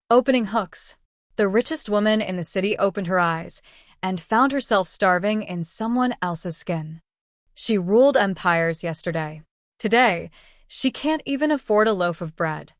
Opening hooks. The richest woman in the city opened her eyes and found herself starving in someone else's skin. She ruled empires yesterday. Today, she can't even afford a loaf of bread.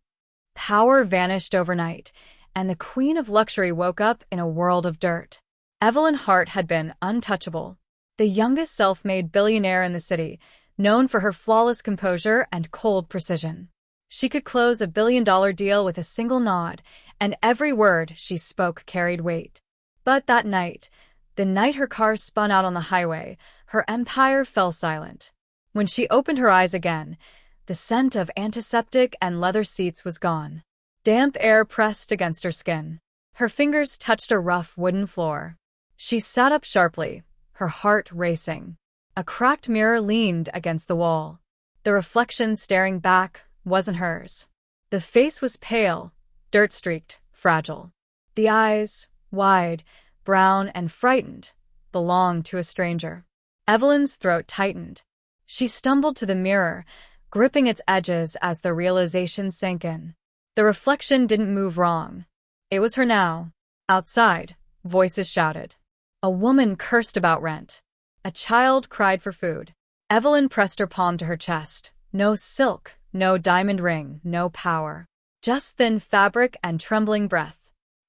Power vanished overnight, and the queen of luxury woke up in a world of dirt. Evelyn Hart had been untouchable, the youngest self-made billionaire in the city, known for her flawless composure and cold precision. She could close a billion-dollar deal with a single nod, and every word she spoke carried weight. But that night, the night her car spun out on the highway, her empire fell silent. When she opened her eyes again, the scent of antiseptic and leather seats was gone. Damp air pressed against her skin. Her fingers touched a rough wooden floor. She sat up sharply, her heart racing. A cracked mirror leaned against the wall. The reflection staring back wasn't hers. The face was pale, dirt-streaked, fragile. The eyes, wide, brown and frightened, belonged to a stranger. Evelyn's throat tightened. She stumbled to the mirror, gripping its edges as the realization sank in. The reflection didn't move wrong. It was her now. Outside, voices shouted. A woman cursed about rent. A child cried for food. Evelyn pressed her palm to her chest. No silk, no diamond ring, no power. Just thin fabric and trembling breath.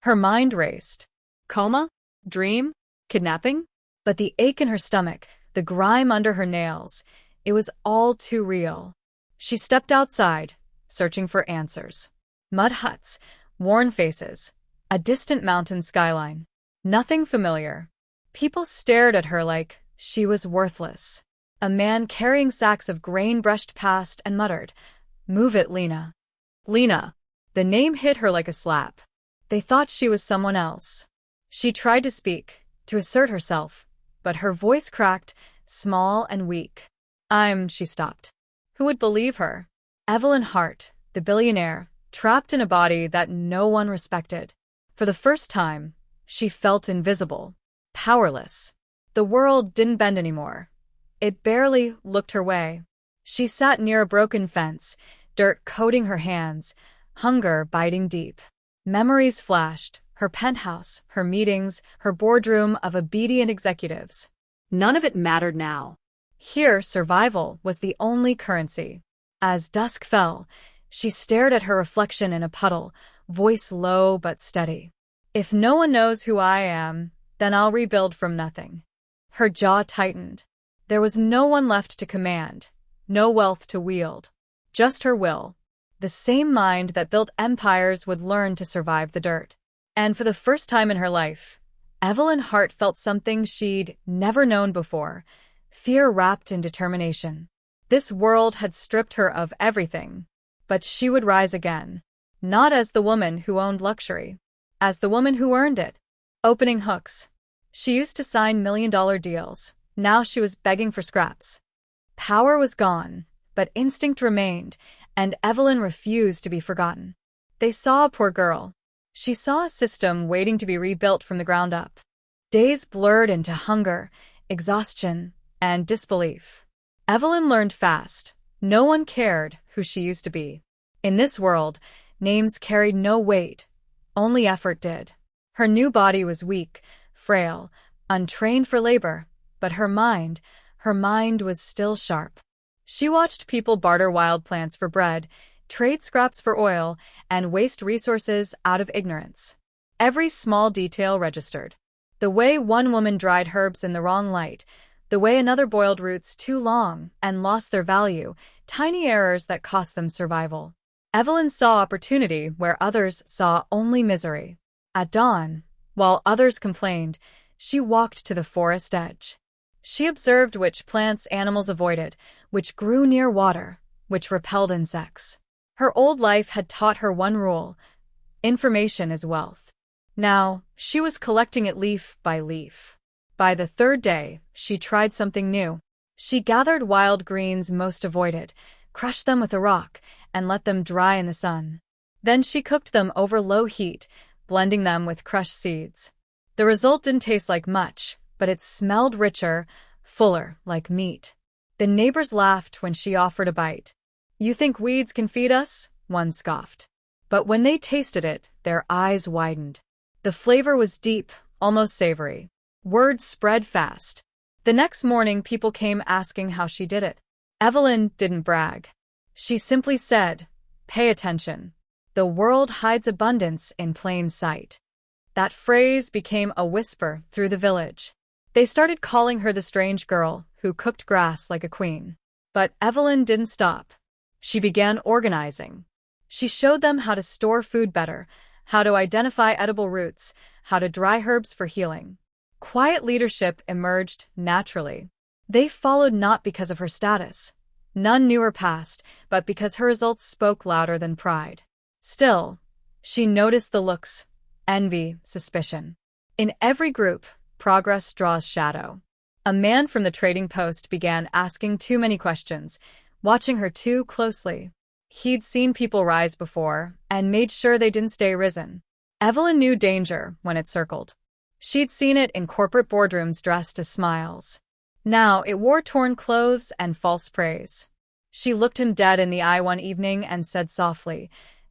Her mind raced. Coma? Dream? Kidnapping? But the ache in her stomach, the grime under her nails, it was all too real. She stepped outside, searching for answers. Mud huts, worn faces, a distant mountain skyline. Nothing familiar. People stared at her like she was worthless. A man carrying sacks of grain brushed past and muttered, "Move it, Lena." Lena. The name hit her like a slap. They thought she was someone else. She tried to speak, to assert herself, but her voice cracked, small and weak. She stopped. Who would believe her? Evelyn Hart, the billionaire, trapped in a body that no one respected. For the first time, she felt invisible, powerless. The world didn't bend anymore. It barely looked her way. She sat near a broken fence, dirt coating her hands, hunger biting deep. Memories flashed, her penthouse, her meetings, her boardroom of obedient executives. None of it mattered now. Here, survival was the only currency. As dusk fell, she stared at her reflection in a puddle, voice low but steady. If no one knows who I am, then I'll rebuild from nothing. Her jaw tightened. There was no one left to command, no wealth to wield. Just her will. The same mind that built empires would learn to survive the dirt. And for the first time in her life, Evelyn Hart felt something she'd never known before, fear wrapped in determination. This world had stripped her of everything, but she would rise again, not as the woman who owned luxury, as the woman who earned it. Opening hooks. She used to sign million-dollar deals. Now she was begging for scraps. Power was gone, but instinct remained, and Evelyn refused to be forgotten. They saw a poor girl. She saw a system waiting to be rebuilt from the ground up. Days blurred into hunger, exhaustion, and disbelief. Evelyn learned fast. No one cared who she used to be. In this world, names carried no weight. Only effort did. Her new body was weak, frail, untrained for labor, but her mind was still sharp. She watched people barter wild plants for bread, trade scraps for oil, and waste resources out of ignorance. Every small detail registered. The way one woman dried herbs in the wrong light, the way another boiled roots too long and lost their value, tiny errors that cost them survival. Evelyn saw opportunity where others saw only misery. At dawn, while others complained, she walked to the forest edge. She observed which plants animals avoided, which grew near water, which repelled insects. Her old life had taught her one rule: information is wealth. Now, she was collecting it leaf by leaf. By the third day, she tried something new. She gathered wild greens most avoided, crushed them with a rock, and let them dry in the sun. Then she cooked them over low heat, blending them with crushed seeds. The result didn't taste like much, but it smelled richer, fuller, like meat. The neighbors laughed when she offered a bite. "You think weeds can feed us?" one scoffed. But when they tasted it, their eyes widened. The flavor was deep, almost savory. Word spread fast. The next morning, people came asking how she did it. Evelyn didn't brag. She simply said, "Pay attention. The world hides abundance in plain sight." That phrase became a whisper through the village. They started calling her the strange girl who cooked grass like a queen. But Evelyn didn't stop. She began organizing. She showed them how to store food better, how to identify edible roots, how to dry herbs for healing. Quiet leadership emerged naturally. They followed not because of her status. None knew her past, but because her results spoke louder than pride. Still, she noticed the looks, envy, suspicion. In every group, progress draws shadow. A man from the trading post began asking too many questions, watching her too closely. He'd seen people rise before and made sure they didn't stay risen. Evelyn knew danger when it circled. She'd seen it in corporate boardrooms dressed as smiles. Now it wore torn clothes and false praise. She looked him dead in the eye one evening and said softly,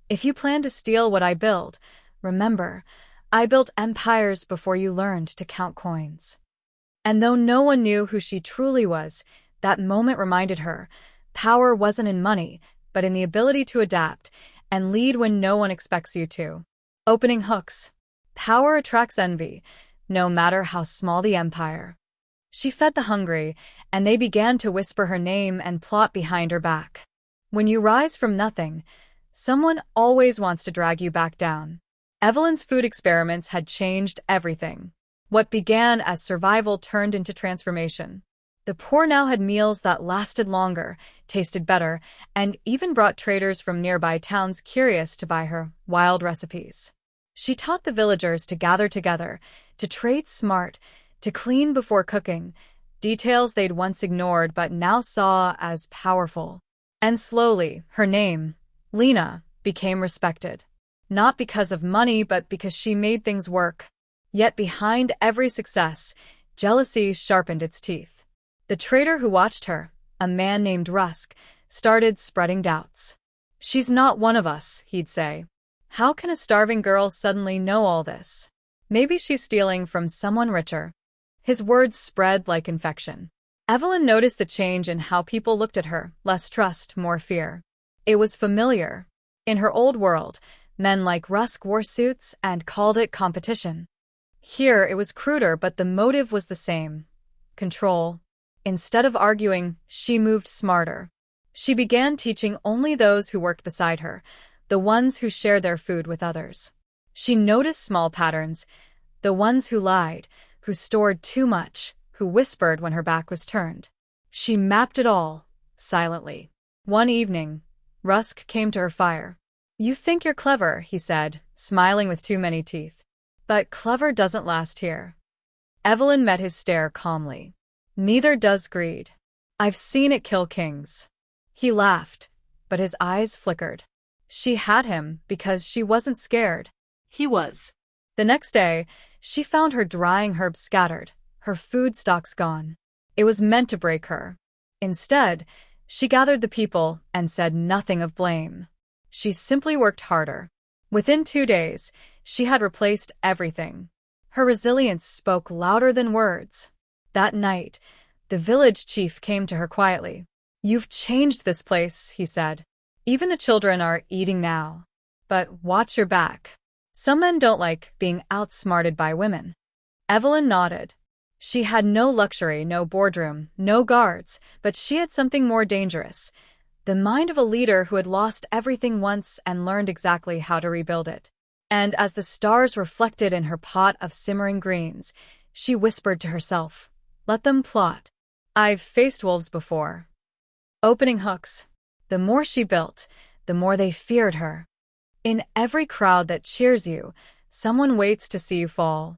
"If you plan to steal what I build, remember, I built empires before you learned to count coins." And though no one knew who she truly was, that moment reminded her, power wasn't in money, but in the ability to adapt and lead when no one expects you to. Opening hooks. Power attracts envy, no matter how small the empire. She fed the hungry, and they began to whisper her name and plot behind her back. When you rise from nothing, someone always wants to drag you back down. Evelyn's food experiments had changed everything. What began as survival turned into transformation. The poor now had meals that lasted longer, tasted better, and even brought traders from nearby towns curious to buy her wild recipes. She taught the villagers to gather together, to trade smart, to clean before cooking, details they'd once ignored but now saw as powerful. And slowly, her name, Lena, became respected. Not because of money, but because she made things work. Yet behind every success, jealousy sharpened its teeth. The trader who watched her, a man named Rusk, started spreading doubts. "She's not one of us," he'd say. "How can a starving girl suddenly know all this? Maybe she's stealing from someone richer." His words spread like infection. Evelyn noticed the change in how people looked at her, less trust, more fear. It was familiar. In her old world, men like Rusk wore suits and called it competition. Here it was cruder, but the motive was the same. Control. Instead of arguing, she moved smarter. She began teaching only those who worked beside her, the ones who shared their food with others. She noticed small patterns, the ones who lied, who stored too much, who whispered when her back was turned. She mapped it all, silently. One evening, Rusk came to her fire. "You think you're clever," he said, smiling with too many teeth. "But clever doesn't last here." Evelyn met his stare calmly. "Neither does greed. I've seen it kill kings." He laughed, but his eyes flickered. She had him because she wasn't scared. He was. The next day, she found her drying herbs scattered, her food stocks gone. It was meant to break her. Instead, she gathered the people and said nothing of blame. She simply worked harder. Within 2 days, she had replaced everything. Her resilience spoke louder than words. That night, the village chief came to her quietly. "You've changed this place," he said. "Even the children are eating now. But watch your back. Some men don't like being outsmarted by women." Evelyn nodded. She had no luxury, no boardroom, no guards, but she had something more dangerous. The mind of a leader who had lost everything once and learned exactly how to rebuild it. And as the stars reflected in her pot of simmering greens, she whispered to herself, "Let them plot. I've faced wolves before." Opening hooks. The more she built, the more they feared her. In every crowd that cheers you, someone waits to see you fall.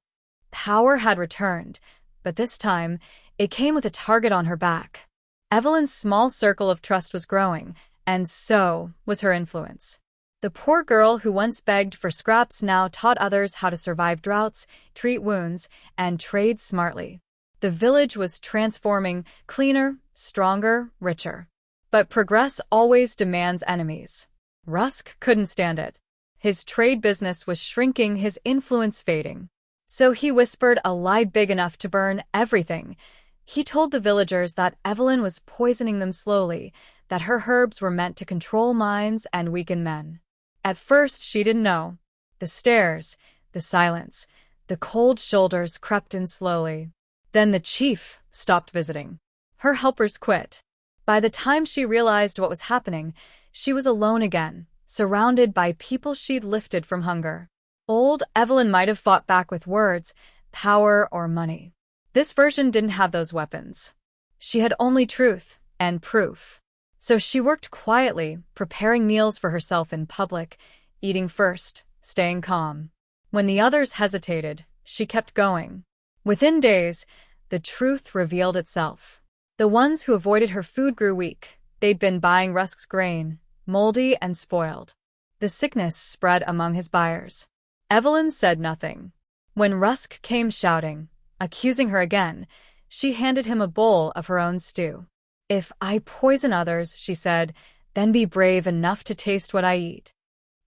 Power had returned, but this time, it came with a target on her back. Evelyn's small circle of trust was growing, and so was her influence. The poor girl who once begged for scraps now taught others how to survive droughts, treat wounds, and trade smartly. The village was transforming, cleaner, stronger, richer. But progress always demands enemies. Rusk couldn't stand it. His trade business was shrinking, his influence fading. So he whispered a lie big enough to burn everything. He told the villagers that Evelyn was poisoning them slowly, that her herbs were meant to control minds and weaken men. At first, she didn't know. The stares, the silence, the cold shoulders crept in slowly. Then the chief stopped visiting. Her helpers quit. By the time she realized what was happening, she was alone again, surrounded by people she'd lifted from hunger. Old Evelyn might have fought back with words, power, or money. This version didn't have those weapons. She had only truth and proof. So she worked quietly, preparing meals for herself in public, eating first, staying calm. When the others hesitated, she kept going. Within days, the truth revealed itself. The ones who avoided her food grew weak. They'd been buying Rusk's grain, moldy and spoiled. The sickness spread among his buyers. Evelyn said nothing. When Rusk came shouting, accusing her again, she handed him a bowl of her own stew. "If I poison others," she said, "then be brave enough to taste what I eat."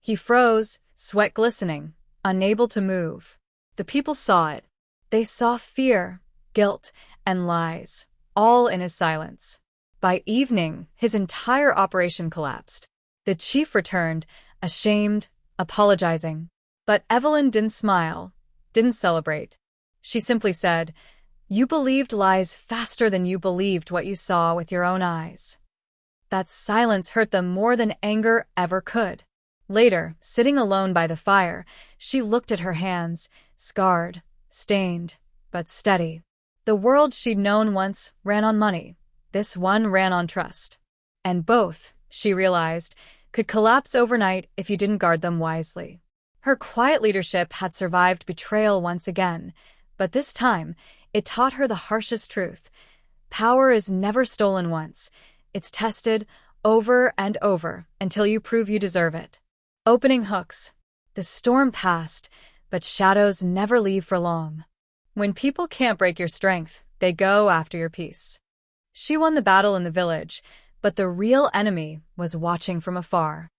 He froze, sweat glistening, unable to move. The people saw it. They saw fear, guilt, and lies, all in his silence. By evening, his entire operation collapsed. The chief returned, ashamed, apologizing. But Evelyn didn't smile, didn't celebrate. She simply said, "You believed lies faster than you believed what you saw with your own eyes." That silence hurt them more than anger ever could. Later, sitting alone by the fire, she looked at her hands, scarred, stained, but steady. The world she'd known once ran on money. This one ran on trust. And both, she realized, could collapse overnight if you didn't guard them wisely. Her quiet leadership had survived betrayal once again, but this time, it taught her the harshest truth. Power is never stolen once. It's tested over and over until you prove you deserve it. Opening hooks. The storm passed, but shadows never leave for long. When people can't break your strength, they go after your peace. She won the battle in the village, but the real enemy was watching from afar.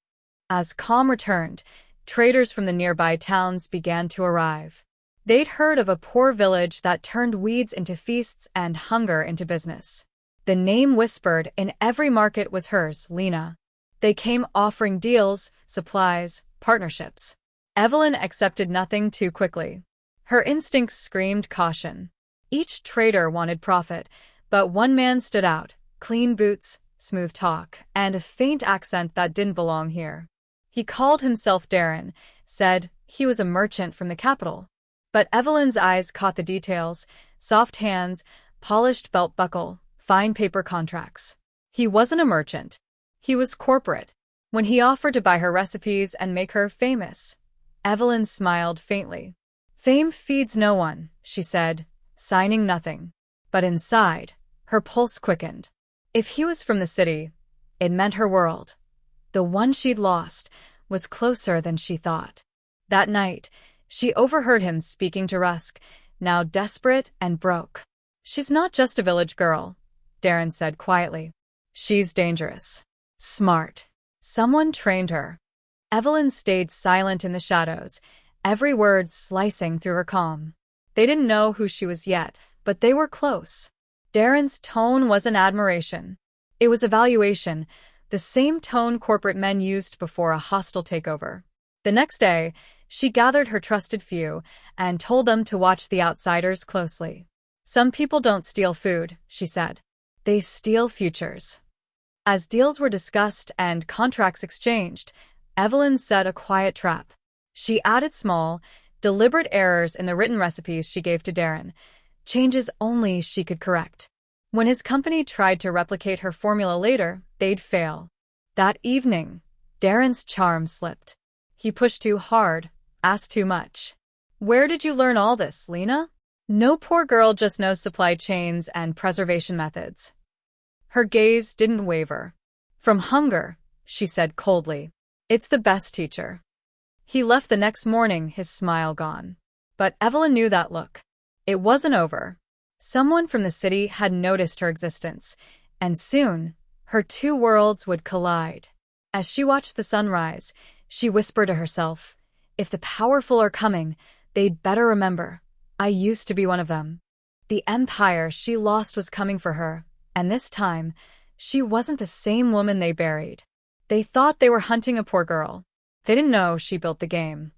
As calm returned, traders from the nearby towns began to arrive. They'd heard of a poor village that turned weeds into feasts and hunger into business. The name whispered in every market was hers, Lena. They came offering deals, supplies, partnerships. Evelyn accepted nothing too quickly. Her instincts screamed caution. Each trader wanted profit, but one man stood out: clean boots, smooth talk, and a faint accent that didn't belong here. He called himself Darren, said he was a merchant from the capital. But Evelyn's eyes caught the details: soft hands, polished belt buckle, fine paper contracts. He wasn't a merchant. He was corporate. When he offered to buy her recipes and make her famous, Evelyn smiled faintly. "Fame feeds no one," she said, signing nothing. But inside, her pulse quickened. If he was from the city, it meant her world, the one she'd lost, was closer than she thought. That night, she overheard him speaking to Rusk, now desperate and broke. "She's not just a village girl," Darren said quietly. "She's dangerous. Smart. Someone trained her." Evelyn stayed silent in the shadows, every word slicing through her calm. They didn't know who she was yet, but they were close. Darren's tone wasn't admiration. It was evaluation, the same tone corporate men used before a hostile takeover. The next day, she gathered her trusted few and told them to watch the outsiders closely. "Some people don't steal food," she said. "They steal futures." As deals were discussed and contracts exchanged, Evelyn set a quiet trap. She added small, deliberate errors in the written recipes she gave to Darren, changes only she could correct. When his company tried to replicate her formula later, they'd fail. That evening, Darren's charm slipped. He pushed too hard, asked too much. "Where did you learn all this, Lena?" "No poor girl just knows supply chains and preservation methods." Her gaze didn't waver. "From hunger," she said coldly. "It's the best teacher." He left the next morning, his smile gone. But Evelyn knew that look. It wasn't over. Someone from the city had noticed her existence, and soon, her two worlds would collide. As she watched the sunrise, She whispered to herself, "If the powerful are coming, they'd better remember. I used to be one of them." The empire she lost was coming for her, and this time, she wasn't the same woman they buried. They thought they were hunting a poor girl. They didn't know she built the game.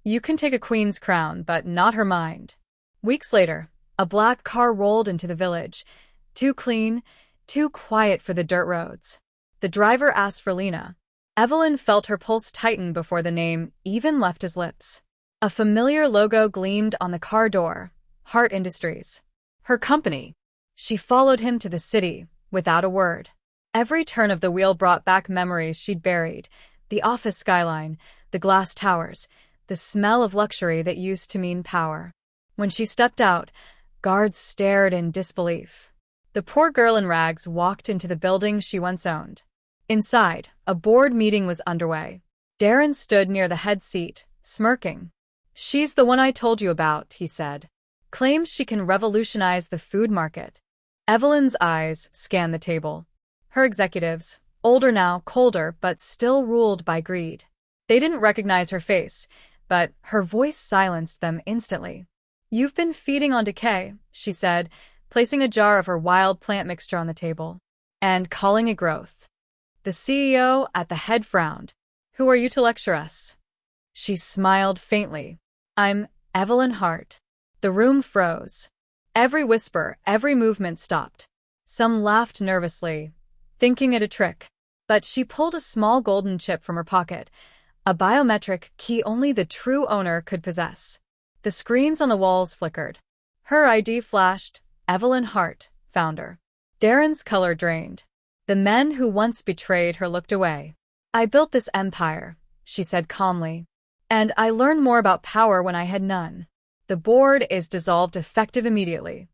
You can take a queen's crown, but not her mind. Weeks later, a black car rolled into the village. Too clean, too quiet for the dirt roads. The driver asked for Lena. Evelyn felt her pulse tighten before the name even left his lips. A familiar logo gleamed on the car door, Hart Industries. Her company. She followed him to the city, without a word. Every turn of the wheel brought back memories she'd buried. The office skyline, the glass towers, the smell of luxury that used to mean power. When she stepped out, guards stared in disbelief. The poor girl in rags walked into the building she once owned. Inside, a board meeting was underway. Darren stood near the head seat, smirking. "She's the one I told you about," he said. "Claims she can revolutionize the food market." Evelyn's eyes scanned the table. Her executives, older now, colder, but still ruled by greed. They didn't recognize her face, but her voice silenced them instantly. "You've been feeding on decay," she said, placing a jar of her wild plant mixture on the table, "and calling it growth." The CEO at the head frowned. "Who are you to lecture us?" She smiled faintly. "I'm Evelyn Hart." The room froze. Every whisper, every movement stopped. Some laughed nervously, thinking it a trick. But she pulled a small golden chip from her pocket, a biometric key only the true owner could possess. The screens on the walls flickered. Her ID flashed, Evelyn Hart, founder. Darren's color drained. The men who once betrayed her looked away. "I built this empire," she said calmly. "And I learned more about power when I had none. The board is dissolved effective immediately."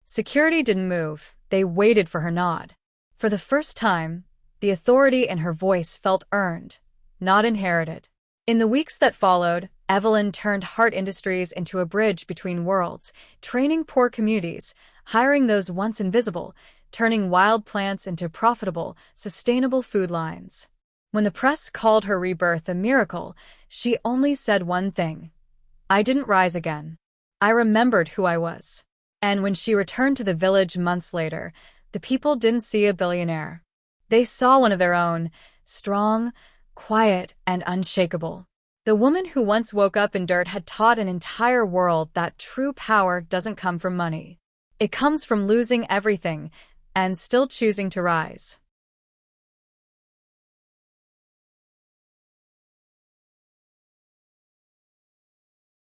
Security didn't move. They waited for her nod. For the first time, the authority in her voice felt earned, not inherited. In the weeks that followed, Evelyn turned Hart Industries into a bridge between worlds, training poor communities, hiring those once invisible, turning wild plants into profitable, sustainable food lines. When the press called her rebirth a miracle, she only said one thing: "I didn't rise again. I remembered who I was." And when she returned to the village months later, the people didn't see a billionaire. They saw one of their own, strong, quiet, and unshakable. The woman who once woke up in dirt had taught an entire world that true power doesn't come from money. It comes from losing everything and still choosing to rise.